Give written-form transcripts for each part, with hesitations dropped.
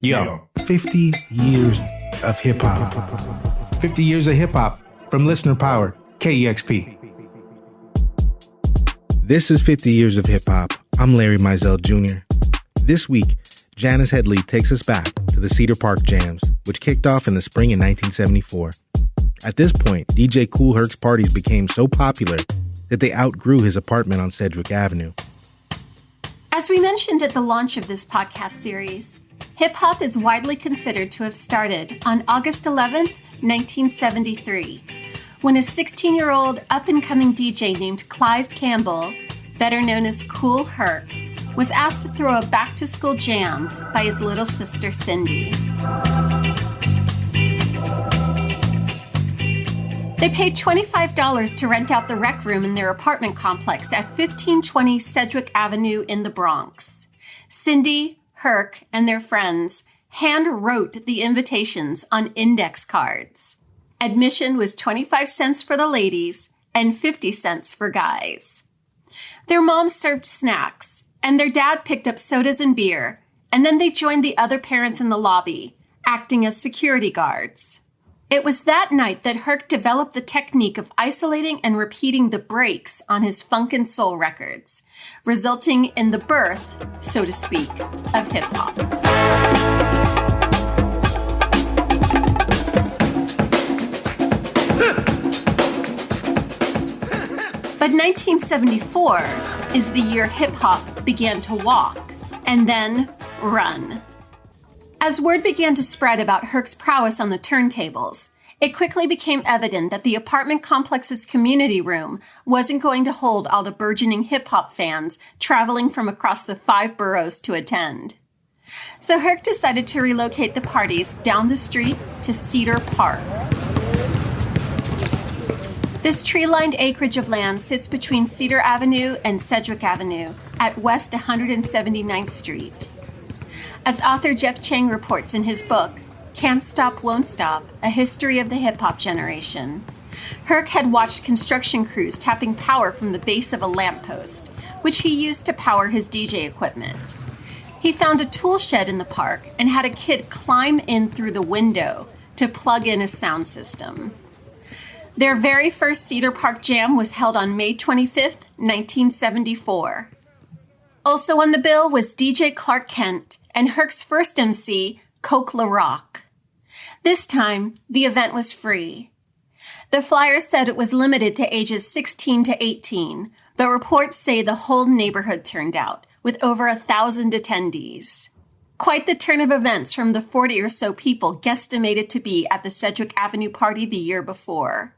Yo, 50 years of hip-hop. 50 years of hip-hop from Listener Power, KEXP. This is 50 years of hip-hop. I'm Larry Mizell Jr. This week, Janice Headley takes us back to the Cedar Park Jams, which kicked off in the spring of 1974. At this point, DJ Kool Herc's parties became so popular that they outgrew his apartment on Sedgwick Avenue. As we mentioned at the launch of this podcast series, hip-hop is widely considered to have started on August 11, 1973, when a 16-year-old up-and-coming DJ named Clive Campbell, better known as Kool Herc, was asked to throw a back-to-school jam by his little sister Cindy. They paid $25 to rent out the rec room in their apartment complex at 1520 Sedgwick Avenue in the Bronx. Cindy, Herc, and their friends hand-wrote the invitations on index cards. Admission was 25 cents for the ladies and 50 cents for guys. Their mom served snacks, and their dad picked up sodas and beer, and then they joined the other parents in the lobby, acting as security guards. It was that night that Herc developed the technique of isolating and repeating the breaks on his funk and soul records, resulting in the birth, so to speak, of hip-hop. But 1974 is the year hip-hop began to walk and then run. As word began to spread about Herc's prowess on the turntables, it quickly became evident that the apartment complex's community room wasn't going to hold all the burgeoning hip-hop fans traveling from across the 5 boroughs to attend. So Herc decided to relocate the parties down the street to Cedar Park. This tree-lined acreage of land sits between Cedar Avenue and Sedgwick Avenue at West 179th Street. As author Jeff Chang reports in his book, Can't Stop, Won't Stop, A History of the Hip-Hop Generation, Herc had watched construction crews tapping power from the base of a lamppost, which he used to power his DJ equipment. He found a tool shed in the park and had a kid climb in through the window to plug in a sound system. Their very first Cedar Park Jam was held on May 25th, 1974. Also on the bill was DJ Clark Kent and Herc's first MC, Coke LaRock. This time, the event was free. The flyer said it was limited to ages 16 to 18, but reports say the whole neighborhood turned out, with over 1,000 attendees. Quite the turn of events from the 40 or so people guesstimated to be at the Sedgwick Avenue party the year before.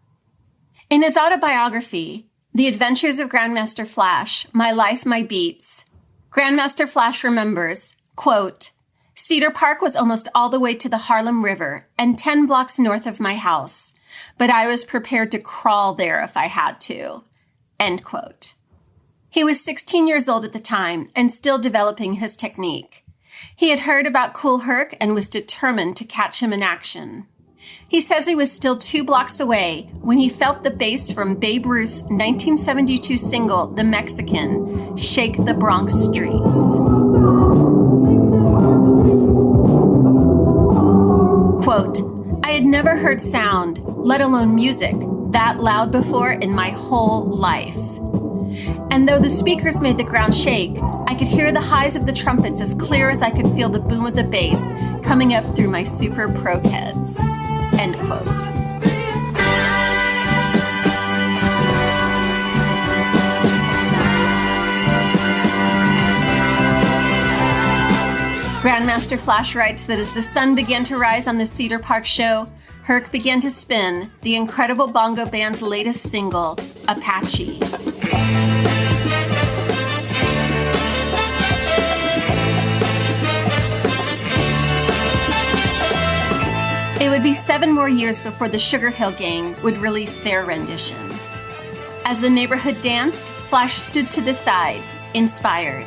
In his autobiography, The Adventures of Grandmaster Flash, My Life, My Beats, Grandmaster Flash remembers, quote, Cedar Park was almost all the way to the Harlem River and 10 blocks north of my house, but I was prepared to crawl there if I had to, end quote. He was 16 years old at the time and still developing his technique. He had heard about Kool Herc and was determined to catch him in action. He says he was still 2 blocks away when he felt the bass from Babe Ruth's 1972 single, The Mexican, shake the Bronx streets. Quote, I had never heard sound, let alone music, that loud before in my whole life. And though the speakers made the ground shake, I could hear the highs of the trumpets as clear as I could feel the boom of the bass coming up through my super pro heads. End quote. Grandmaster Flash writes that as the sun began to rise on the Cedar Park show, Herc began to spin the Incredible Bongo Band's latest single, Apache. It would be 7 more years before the Sugar Hill Gang would release their rendition. As the neighborhood danced, Flash stood to the side, inspired.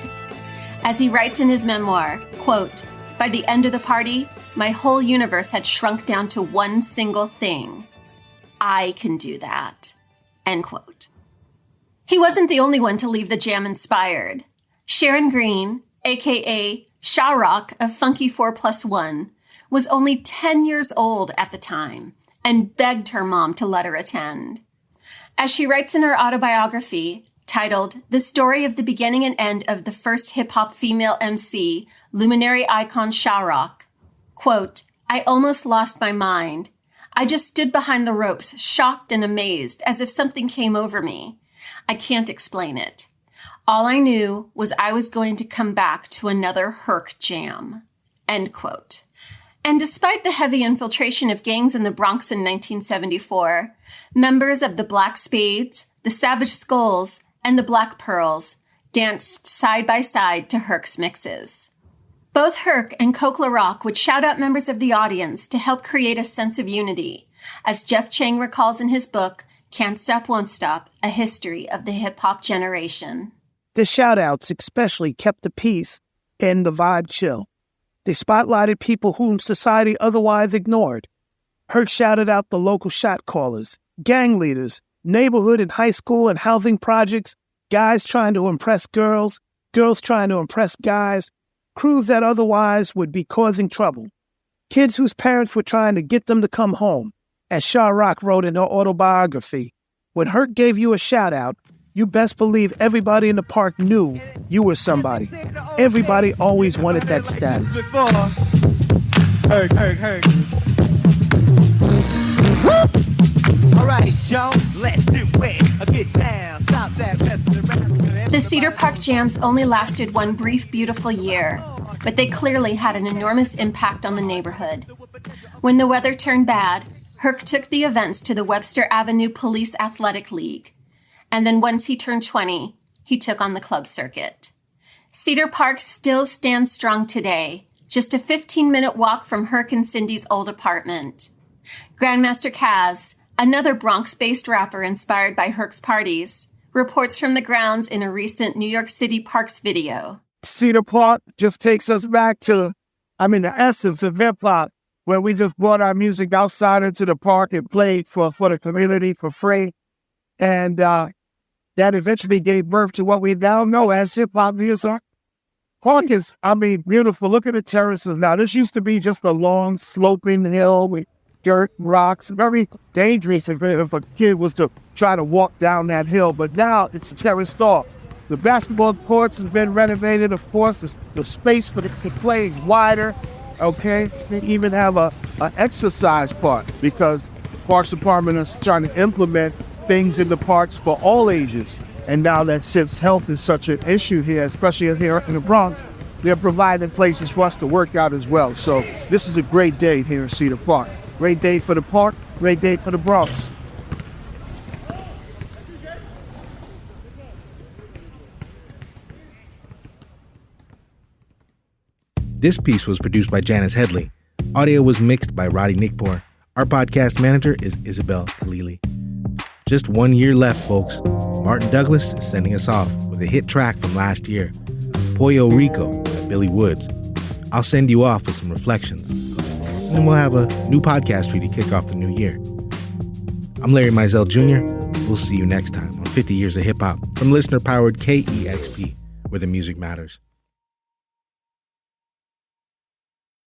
As he writes in his memoir, quote, by the end of the party, my whole universe had shrunk down to one single thing. I can do that, end quote. He wasn't the only one to leave the jam inspired. Sharon Green, a.k.a. Sha Rock of Funky 4+1 was only 10 years old at the time and begged her mom to let her attend. As she writes in her autobiography, titled The Story of the Beginning and End of the First Hip-Hop Female MC, Luminary Icon Sha Rock, quote, I almost lost my mind. I just stood behind the ropes, shocked and amazed, as if something came over me. I can't explain it. All I knew was I was going to come back to another Herc jam, end quote. And despite the heavy infiltration of gangs in the Bronx in 1974, members of the Black Spades, the Savage Skulls, and the Black Pearls danced side by side to Herc's mixes. Both Herc and Kool Herc would shout out members of the audience to help create a sense of unity, as Jeff Chang recalls in his book, Can't Stop, Won't Stop, A History of the Hip-Hop Generation. The shout-outs especially kept the peace and the vibe chill. They spotlighted people whom society otherwise ignored. Herc shouted out the local shot callers, gang leaders, neighborhood and high school and housing projects, guys trying to impress girls, girls trying to impress guys, crews that otherwise would be causing trouble, kids whose parents were trying to get them to come home. As Sha Rock wrote in her autobiography, when Herc gave you a shout-out, you best believe everybody in the park knew you were somebody. Everybody always wanted that status. Herc. All right, y'all, let's do it. Get down, stop that messing around. The Cedar Park Jams only lasted one brief, beautiful year, but they clearly had an enormous impact on the neighborhood. When the weather turned bad, Herc took the events to the Webster Avenue Police Athletic League. And then once he turned 20, he took on the club circuit. Cedar Park still stands strong today, just a 15-minute walk from Herc and Cindy's old apartment. Grandmaster Kaz, another Bronx-based rapper inspired by Herc's parties, reports from the grounds in a recent New York City Parks video. Cedar Park just takes us back to, the essence of hip-hop, where we just brought our music outside into the park and played for the community for free. And that eventually gave birth to what we now know as hip-hop music. Park is, beautiful. Look at the terraces now. This used to be just a long, sloping hill with dirt, rocks, very dangerous if a kid was to try to walk down that hill. But now it's terraced off. The basketball courts has been renovated, of course. The space for the play is wider, okay? They even have an exercise park because the Parks Department is trying to implement things in the parks for all ages. And now that since health is such an issue here, especially here in the Bronx, they're providing places for us to work out as well. So this is a great day here in Cedar Park. Great day for the park, great day for the Bronx. This piece was produced by Janice Headley. Audio was mixed by Roddy Nikpour. Our podcast manager is Isabel Khalili. Just 1 year left, folks. Martin Douglas is sending us off with a hit track from last year, Pollo Rico by Billy Woods. I'll send you off with some reflections. And then we'll have a new podcast for you to kick off the new year. I'm Larry Mizell Jr. We'll see you next time on 50 Years of Hip Hop from listener-powered KEXP, where the music matters.